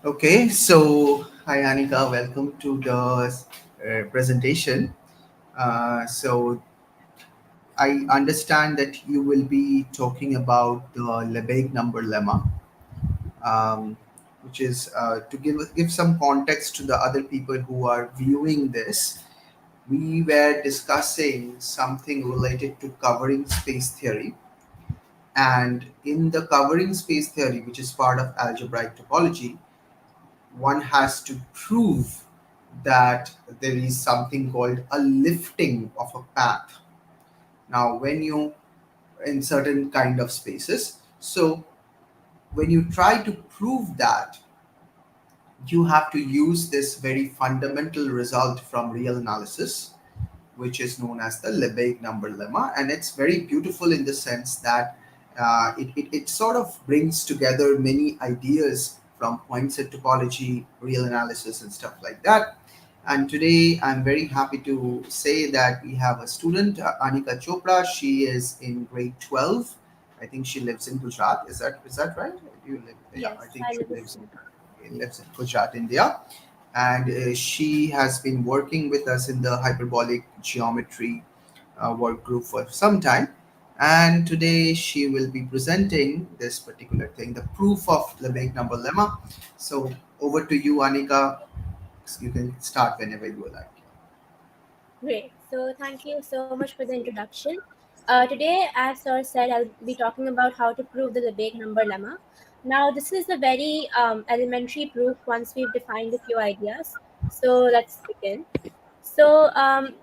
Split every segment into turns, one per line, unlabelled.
Okay, so hi Anika, welcome to the presentation. So I understand that you will be talking about the Lebesgue number lemma, um, which is to give some context to the other people who are viewing this. We were discussing something related to covering space theory, and in the covering space theory, which is part of algebraic topology, one has to prove that there is something called a lifting of a path. Now, when you in certain kind of spaces, so when you try to prove that, you have to use this very fundamental result from real analysis, which is known as the Lebesgue number lemma. And it's very beautiful in the sense that it sort of brings together many ideas from point set topology, real analysis, and stuff like that. And today I'm very happy to say that we have a student, Anika Chopra. She is in grade 12. I think she lives in Gujarat. Is that right? You live, yeah, I
Yes,
think
I
she
live in
lives in Gujarat, India, and she has been working with us in the hyperbolic geometry work group for some time. And today she will be presenting this particular thing, the proof of Lebesgue number lemma. So over to you, Anika. You can start whenever you like.
Great. So thank you so much for the introduction. Today, as Sir said, I'll be talking about how to prove the Lebesgue number lemma. Now, this is a very elementary proof once we've defined a few ideas. So let's begin. So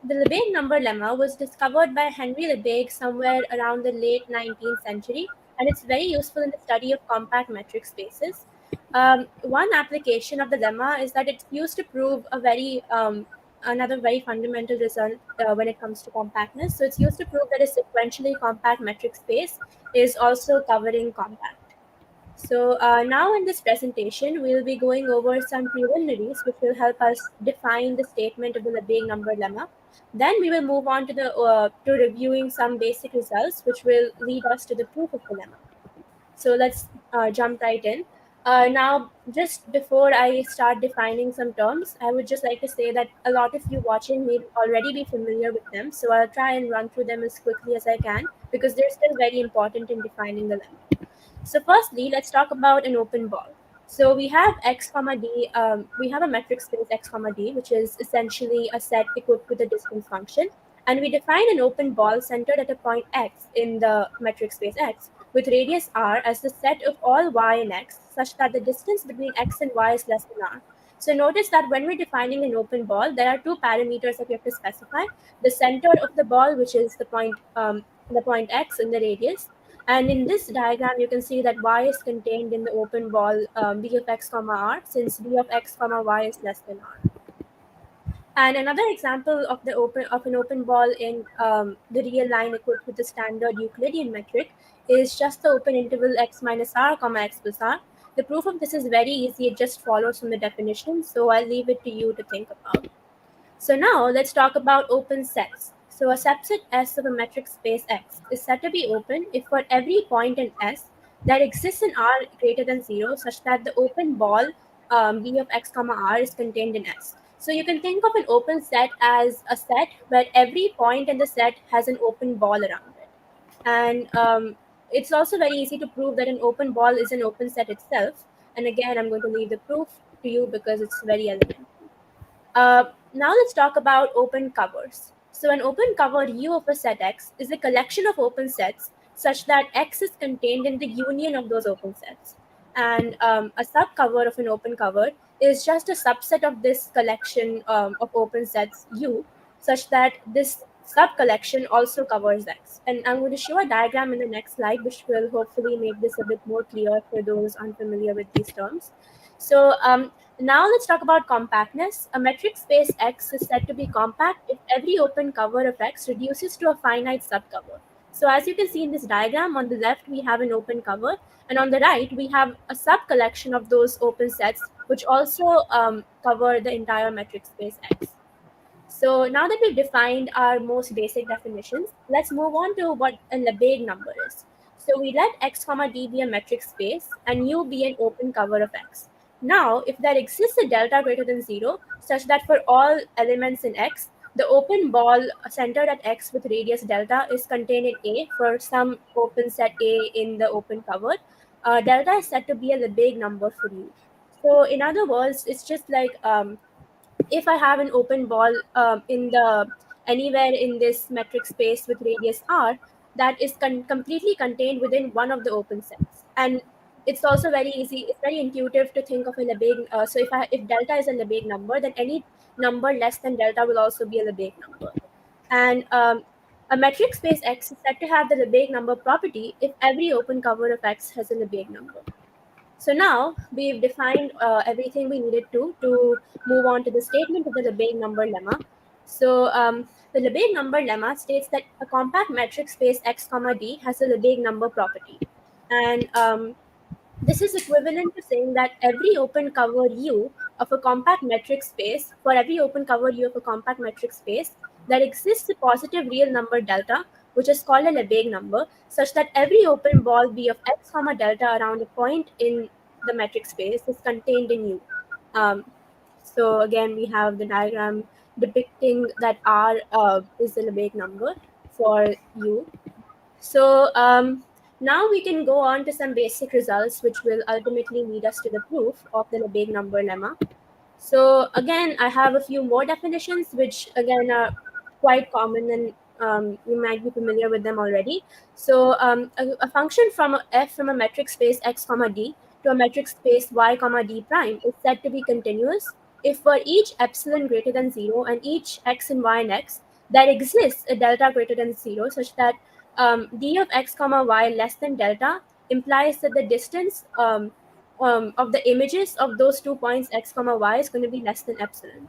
the Lebesgue number lemma was discovered by Henry Lebesgue somewhere around the late 19th century, and it's very useful in the study of compact metric spaces. One application of the lemma is that it's used to prove a very another very fundamental result when it comes to compactness. So it's used to prove that a sequentially compact metric space is also covering compact. So now in this presentation, we'll be going over some preliminaries which will help us define the statement of the Lebesgue number lemma. Then we will move on to the to reviewing some basic results which will lead us to the proof of the lemma. So let's jump right in. Now, just before I start defining some terms, I would just like to say that a lot of you watching may already be familiar with them. So I'll try and run through them as quickly as I can because they're still very important in defining the lemma. So firstly, let's talk about an open ball. So we have x comma d. We have a metric space x comma d, which is essentially a set equipped with a distance function, and we define an open ball centered at a point x in the metric space x, with radius r as the set of all y in x, such that the distance between x and y is less than r. So notice that when we're defining an open ball, there are two parameters that we have to specify: the center of the ball, which is the point x, and the radius. And in this diagram, you can see that y is contained in the open ball b of x comma r, since b of x comma y is less than r. And another example of an open ball in the real line equipped with the standard Euclidean metric is just the open interval x minus r comma x plus r. The proof of this is very easy; it just follows from the definition. So I'll leave it to you to think about. So now let's talk about open sets. So a subset S of a metric space X is said to be open if for every point in S that exists in R greater than 0 such that the open ball B of X comma R is contained in S. So you can think of an open set as a set where every point in the set has an open ball around it. And it's also very easy to prove that an open ball is an open set itself. And again, I'm going to leave the proof to you because it's very elementary. Now let's talk about open covers. So an open cover U of a set X is a collection of open sets such that X is contained in the union of those open sets. And a subcover of an open cover is just a subset of this collection of open sets U, such that this sub-collection also covers X. And I'm going to show a diagram in the next slide, which will hopefully make this a bit more clear for those unfamiliar with these terms. So now let's talk about compactness. A metric space X is said to be compact if every open cover of X reduces to a finite subcover. So as you can see in this diagram, on the left we have an open cover, and on the right we have a sub-collection of those open sets which also cover the entire metric space X. So now that we've defined our most basic definitions, let's move on to what a Lebesgue number is. So we let x comma d be a metric space and u be an open cover of x. Now, if there exists a delta greater than 0, such that for all elements in X, the open ball centered at X with radius delta is contained in A for some open set A in the open cover, delta is said to be a Lebesgue number for U. So, in other words, it's just like if I have an open ball in the anywhere in this metric space with radius r, that is completely contained within one of the open sets. And it's also very easy. It's very intuitive to think of a Lebesgue. So if delta is a Lebesgue number, then any number less than delta will also be a Lebesgue number. And a metric space X is said to have the Lebesgue number property if every open cover of X has a Lebesgue number. So now we've defined everything we needed to move on to the statement of the Lebesgue number lemma. So the Lebesgue number lemma states that a compact metric space X comma D has a Lebesgue number property, and this is equivalent to saying that every open cover U of a compact metric space, for every open cover U of a compact metric space, there exists a positive real number delta, which is called a Lebesgue number, such that every open ball B of x comma delta around a point in the metric space is contained in U. Um, so again, we have the diagram depicting that R is the Lebesgue number for U. So now we can go on to some basic results, which will ultimately lead us to the proof of the Lebesgue number lemma. So again, I have a few more definitions, which again are quite common and you might be familiar with them already. So a function from a f from a metric space x comma d to a metric space y comma d prime is said to be continuous if for each epsilon greater than 0 and each x and y and x, there exists a delta greater than 0 such that d of x comma y less than delta implies that the distance of the images of those 2 points x comma y is going to be less than epsilon.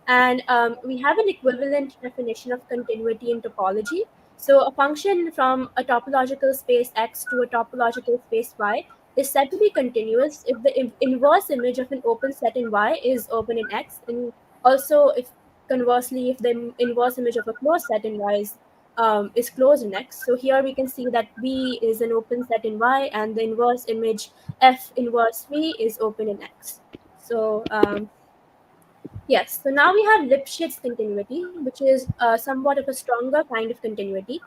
And we have an equivalent definition of continuity in topology. So a function from a topological space x to a topological space y is said to be continuous if the inverse image of an open set in y is open in x, and also if conversely if the inverse image of a closed set in y is closed in x. So here we can see that V is an open set in y and the inverse image F inverse V is open in x. So yes, so now we have Lipschitz continuity, which is somewhat of a stronger kind of continuity.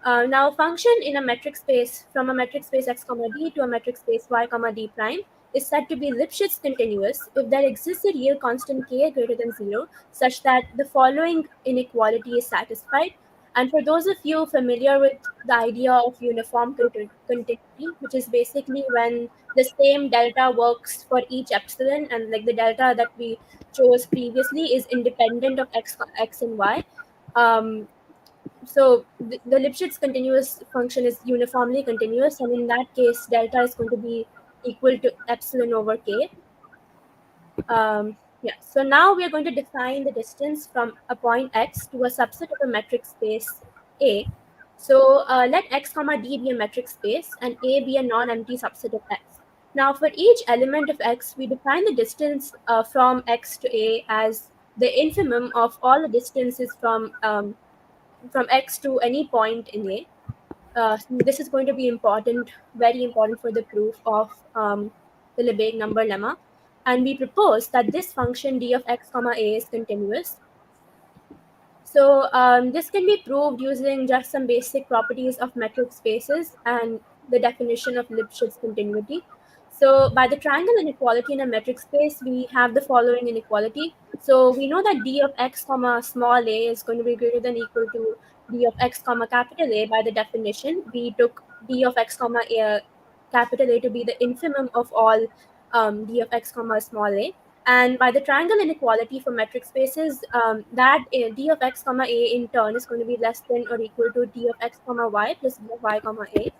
Now, function in a metric space from a metric space x comma d to a metric space y comma d prime is said to be Lipschitz continuous if there exists a real constant k greater than 0, such that the following inequality is satisfied. And for those of you familiar with the idea of uniform continuity, which is basically when the same delta works for each epsilon, and like the delta that we chose previously is independent of x and y. Um, so the Lipschitz continuous function is uniformly continuous, and in that case, delta is going to be equal to epsilon over k. Yeah, so now we are going to define the distance from a point x to a subset of a metric space A. So let x comma d be a metric space and A be a non-empty subset of x. Now for each element of x, we define the distance from x to A as the infimum of all the distances from x to any point in A. This is going to be important, very important for the proof of the Lebesgue number lemma. And we propose that this function d of x comma a is continuous. So this can be proved using just some basic properties of metric spaces and the definition of Lipschitz continuity. So by the triangle inequality in a metric space, we have the following inequality. So we know that d of x comma small a is going to be greater than equal to d of x comma capital A by the definition. We took d of x comma a, capital A to be the infimum of all d of x comma small a. And by the triangle inequality for metric spaces, that d of x comma a in turn is going to be less than or equal to d of x comma y plus d of y comma a.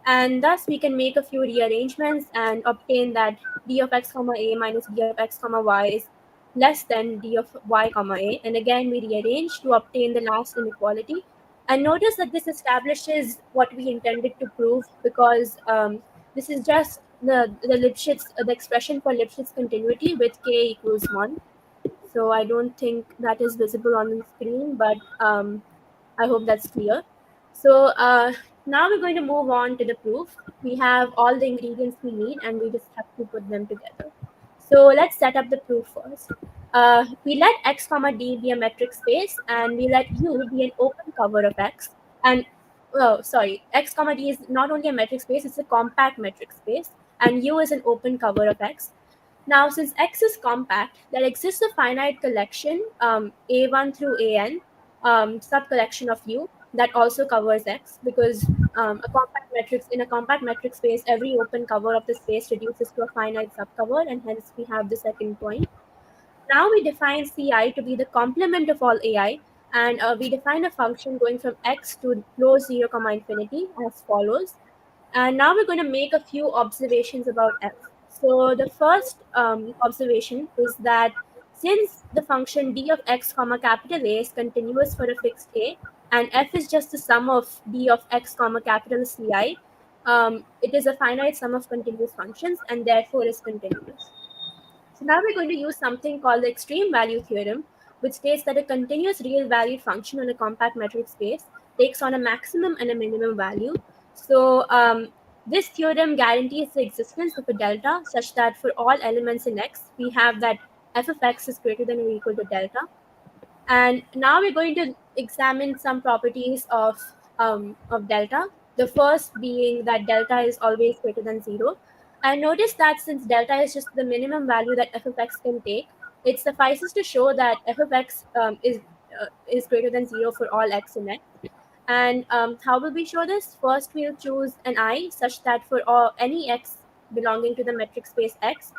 And thus we can make a few rearrangements and obtain that d of x comma a minus d of x comma y is less than d of y comma a. And again, we rearrange to obtain the last inequality. And notice that this establishes what we intended to prove, because this is just the Lipschitz, the expression for Lipschitz continuity with k equals 1. So I don't think that is visible on the screen, but I hope that's clear. So now we're going to move on to the proof. We have all the ingredients we need, and we just have to put them together. So let's set up the proof first. We let x comma d be a metric space, and we let u be an open cover of x. And oh, sorry, x comma d is not only a metric space; it's a compact metric space, and u is an open cover of x. Now, since X is compact, there exists a finite collection, A1 through AN, subcollection of U that also covers X, because in a compact metric space, every open cover of the space reduces to a finite subcover, and hence we have the second point. Now we define Ci to be the complement of all Ai, and we define a function going from X to close 0 comma infinity as follows. And now we're going to make a few observations about f. So the first observation is that since the function d of x comma capital A is continuous for a fixed a, and f is just the sum of d of x comma capital Ci, it is a finite sum of continuous functions and therefore is continuous. So now we're going to use something called the extreme value theorem, which states that a continuous real valued function on a compact metric space takes on a maximum and a minimum value. So this theorem guarantees the existence of a delta such that for all elements in X, we have that f of x is greater than or equal to delta. And now we're going to examine some properties of delta. The first being that delta is always greater than 0. And notice that since delta is just the minimum value that f of x can take, it suffices to show that f of x is greater than 0 for all x in x. And how will we show this? First, we'll choose an I such that for any x belonging to the metric space X,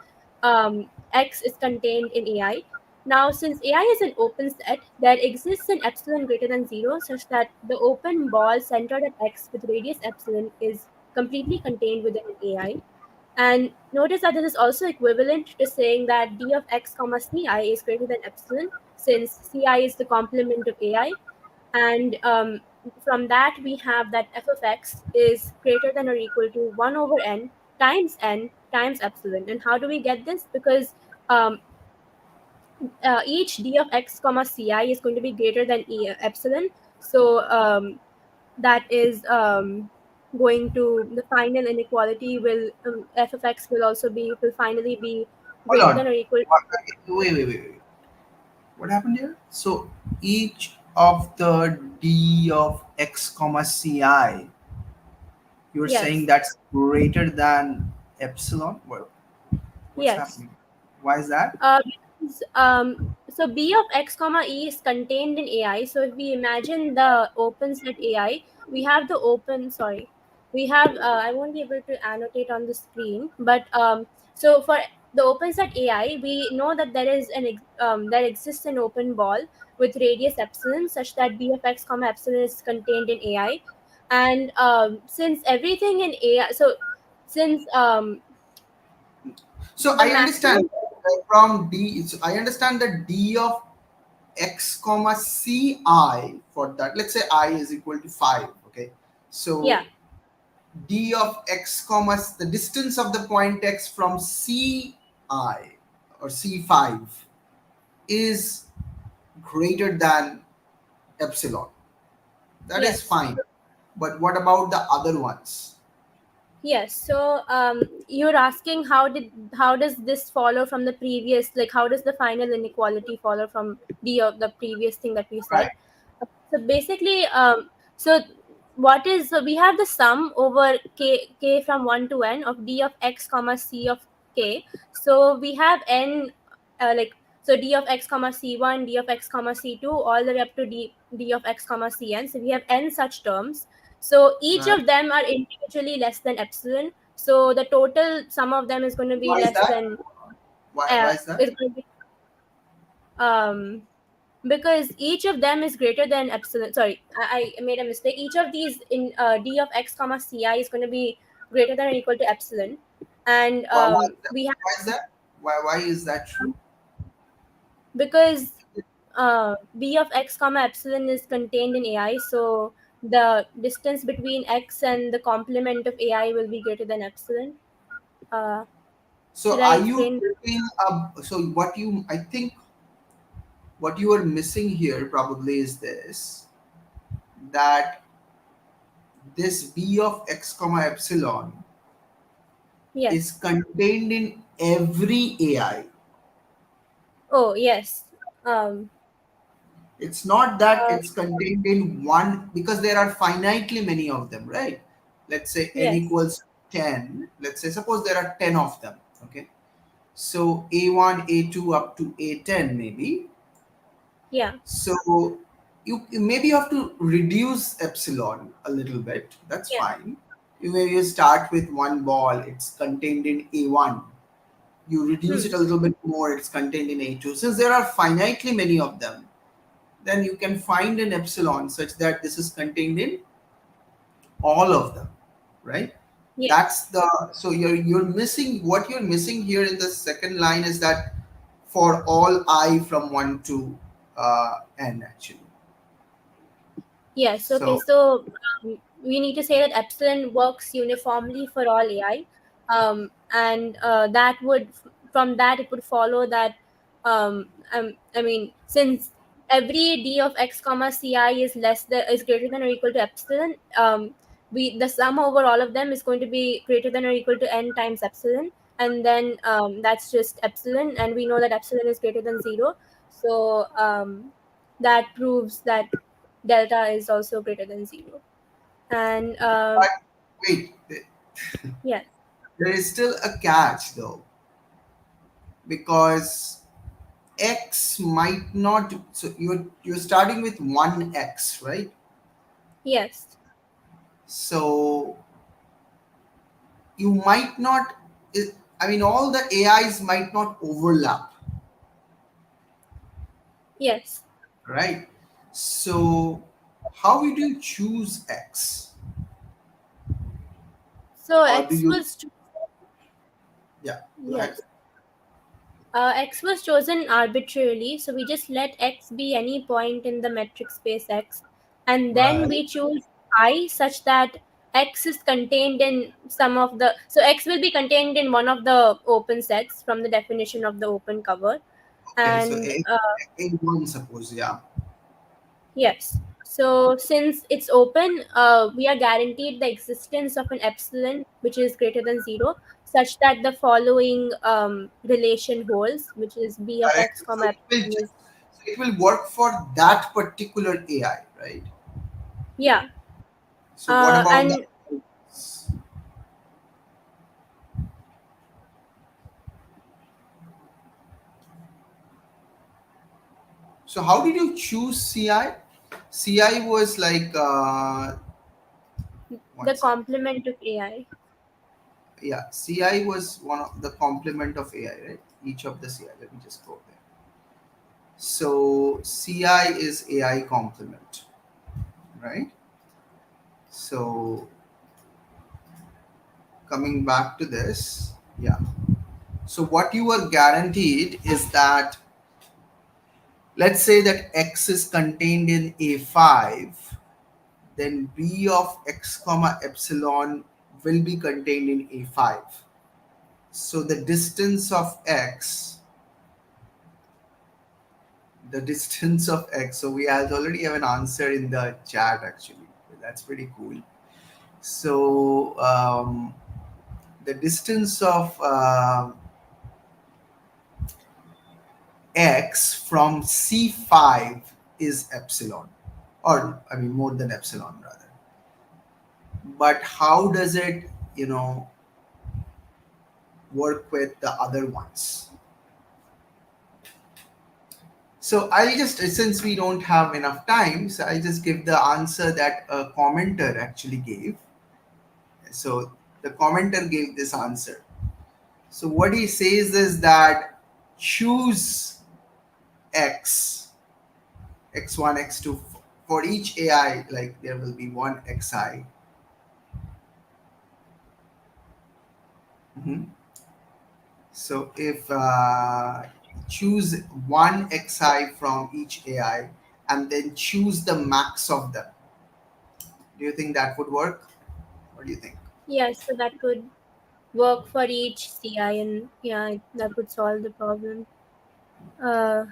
X is contained in AI. Now, since AI is an open set, there exists an epsilon greater than 0 such that the open ball centered at X with radius epsilon is completely contained within an AI. And notice that this is also equivalent to saying that d of x comma ci is greater than epsilon, since ci is the complement of ai. And from that, we have that f of x is greater than or equal to 1 over n times epsilon. And how do we get this? Because each d of x comma ci is going to be greater than epsilon. So that is going to the final inequality will f of x will finally be
Hold
greater than
on.
or equal.
Wait. What happened here? So each of the d of x comma ci, you're saying
Yes,
that's greater than epsilon? What's
yes.
happening? Why is that?
Because, so b of x comma e is contained in ai. So if we imagine the open set ai, we have the open. Sorry, we have. I won't be able to annotate on the screen, but so for the open set ai, we know that there exists an open ball with radius epsilon, such that b of x comma epsilon is contained in ai, and since everything in ai, so since
So
the
I
maximum.
understand from d. So I understand that d of x comma ci, for that, let's say I is equal to 5. Okay,
Yeah.
so d of x comma the distance of the point x from ci or c5 is greater than epsilon. That is
Yes.
fine. But what about the other ones?
Yes. So you're asking how does this follow from the previous, like how does the final inequality follow from the previous thing that we said?
Right.
So basically, so what is so we have the sum over k from 1 to n of d of x comma c of k. So we have n, like, so d of x comma c1, d of x comma c2, all the way up to d of x comma cn. So we have n such terms. So each
Right.
of them are individually less than epsilon. So the total sum of them is going to be
Why is
less
that?
than
Why is that?
is going to be um because each of them is greater than epsilon. Sorry, I made a mistake. Each of these in d of x comma ci is going to be greater than or equal to epsilon, and
Why is that?
we have,
Why is that? Why is that true?
because b of x comma epsilon is contained in ai, so the distance between x and the complement of ai will be greater than epsilon. uh,
So
should I
are you
explain?
taking so what you I think what you are missing here probably is this, that this b of x comma epsilon
Yes.
is contained in every AI.
Oh, yes. Um,
It's not that
uh,
it's contained in one, because there are finitely many of them, right? Let's say n
yes.
equals 10. Let's say, suppose there are 10 of them. Okay. So A1, A2 up to A10 maybe.
Yeah.
So maybe you have to reduce epsilon a little bit. That's
Yeah.
fine. You start with one ball, it's contained in A1. You reduce it
Hmm.
a little bit more, it's contained in A2. Since there are finitely many of them, then you can find an epsilon such that this is contained in all of them, right?
Yes.
That's the so you're missing, what you're missing here in the second line is that for all I from 1 to n actually.
Yes. Okay.
So
So we need to say that epsilon works uniformly for all AI, and that would from that it would follow that I mean, since every d of x comma ci is greater than or equal to epsilon, we the sum over all of them is going to be greater than or equal to n times epsilon, and then that's just epsilon, and we know that epsilon is greater than zero. So that proves that delta is also greater than zero. And
but wait,
yes,
there is still a catch though, because x might not, so you're starting with one x, right?
yes,
So you might not, I mean, all the AIs might not overlap,
yes.
right? So how would you choose x?
So
Or do you, yeah, go ahead.
yes, x was chosen arbitrarily. So we just let x be any point in the metric space x, and then
Right.
we choose I such that x is contained in some of the. So x will be contained in one of the open sets from the definition of the open cover,
Okay, so
and
A1 suppose, yeah.
yes. So since it's open, we are guaranteed the existence of an epsilon which is greater than zero, such that the following relation holds, which is b of
Correct.
x
So
comma
it will
epsilon is,
just, so it will work for that particular AI, right?
yeah.
So what about the
And
others? So how did you choose CI? CI was like
the
one second.
complement of AI.
Yeah, CI was one of the complement of AI, right? Each of the CI. Let me just go there. So CI is AI complement, right? So coming back to this, yeah. So what you are guaranteed is that, let's say that X is contained in A5, then B of X comma epsilon will be contained in A5. So the distance of X, so we already have an answer in the chat actually. That's pretty cool. So the distance of X from C5 is epsilon, or I mean more than epsilon rather. But how does it, work with the other ones? So I'll just, since we don't have enough time, so I'll just give the answer that a commenter actually gave. So the commenter gave this answer. So what he says is that choose x, x1, x2 for each AI, like there will be one xi. Mhm. So if choose one xi from each AI and then choose the max of them, do you think that would work? What do you think?
Yes, so that could work for each CI, and yeah, that would solve the problem. Uh,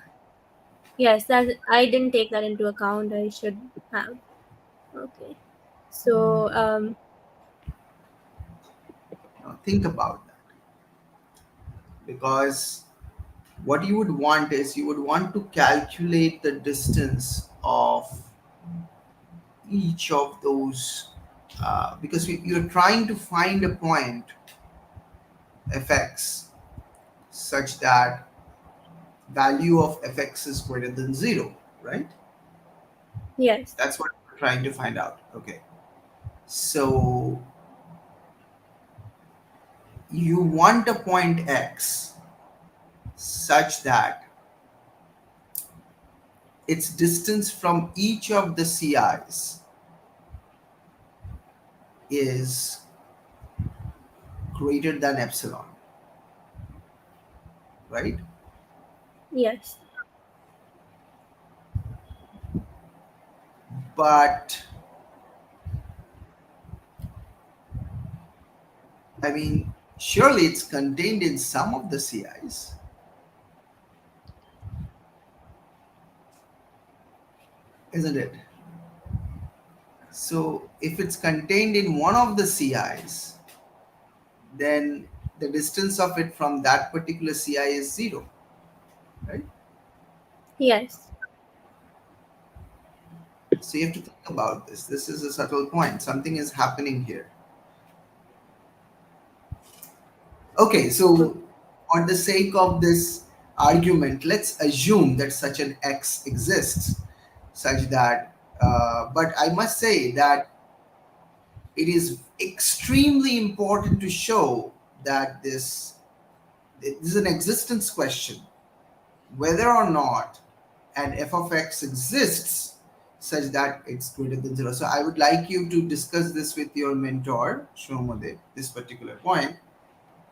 yes, that I didn't take that into account. I should have. Okay. So
Think about that. because what you would want is you would want to calculate the distance of each of those, because you're trying to find a point fx such that value of fx is greater than 0, right?
Yes.
That's what we're trying to find out. Okay. So you want a point x such that its distance from each of the CIs is greater than epsilon, right?
Yes.
But I mean, surely it's contained in some of the CIs, isn't it? So if it's contained in one of the CIs, then the distance of it from that particular CI is 0, right?
Yes.
So you have to think about this. This is a subtle point. Something is happening here. Okay, so for the sake of this argument, let's assume that such an X exists, such that, but I must say that it is extremely important to show that this is an existence question, whether or not an f of x exists such that it's greater than 0. So I would like you to discuss this with your mentor, Shomode, this particular point,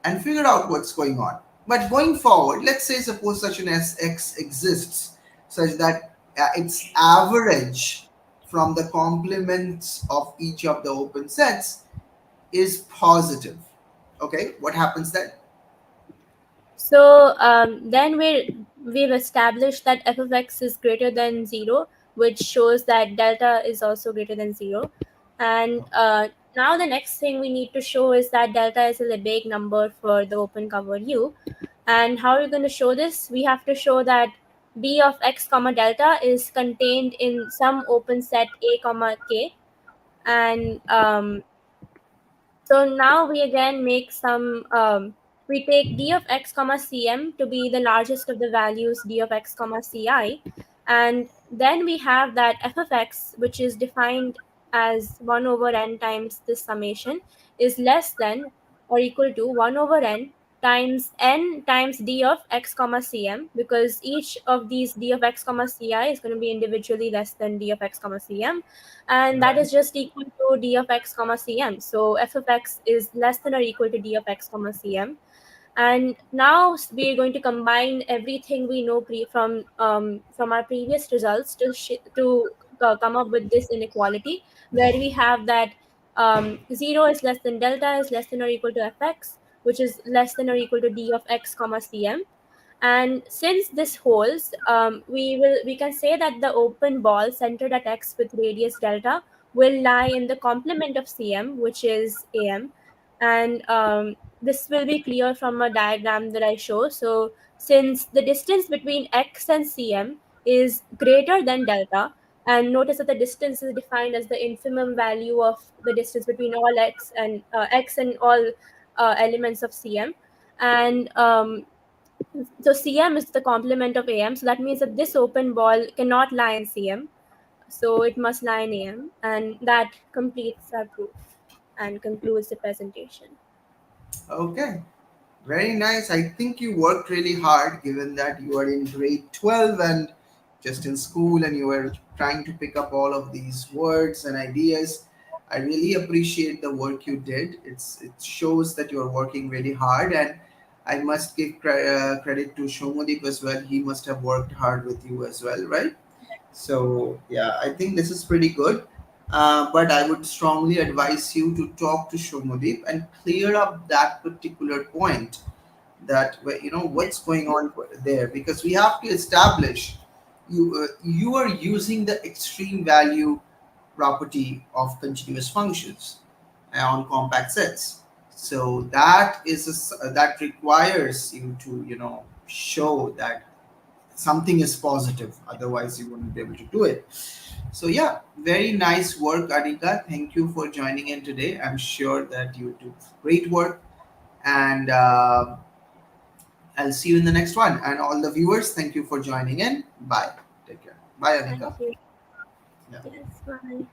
and figure out what's going on. But going forward, let's say suppose such an Sx exists such that its average from the complements of each of the open sets is positive. Okay, what happens then?
So then we've established that f of x is greater than 0, which shows that delta is also greater than 0. And now the next thing we need to show is that delta is a Lebesgue number for the open cover U. And how are we going to show this? We have to show that d of x comma delta is contained in some open set a comma k. And so now we again make some, we take d of x comma cm to be the largest of the values d of x comma ci. And then we have that f of x, which is defined as 1 over n times this summation, is less than or equal to 1 over n times d of x comma cm, because each of these d of x comma ci is going to be individually less than d of x comma cm, and that
Right.
is just equal to d of x comma cm. So f of x is less than or equal to d of x comma cm. And now we're going to combine everything we know from our previous results to come up with this inequality, where we have that 0 is less than delta is less than or equal to fx, which is less than or equal to d of x comma cm. And since this holds, we can say that the open ball centered at x with radius delta will lie in the complement of cm, which is am. And this will be clear from a diagram that I show. So since the distance between x and cm is greater than delta, and notice that the distance is defined as the infimum value of the distance between all x and all elements of cm. And so cm is the complement of am, so that means that this open ball cannot lie in cm, so it must lie in am, and that completes our proof and concludes the presentation.
Okay. Very nice. I think you worked really hard given that you are in grade 12 and just in school and you were trying to pick up all of these words and ideas. I really appreciate the work you did. It shows that you're working really hard, and I must give credit to Shomodeep as well. He must have worked hard with you as well, right? So yeah, I think this is pretty good. But I would strongly advise you to talk to Shomodeep and clear up that particular point, that what's going on there, because we have to establish you are using the extreme value property of continuous functions on compact sets. So that is that requires you to, show that something is positive, otherwise you wouldn't be able to do it. So yeah, very nice work, Anika. Thank you for joining in today. I'm sure that you do great work, and I'll see you in the next one. And all the viewers, thank you for joining in. Bye. Take care. Bye,
Thank
Anika.
you.
Yeah.
Yes, bye.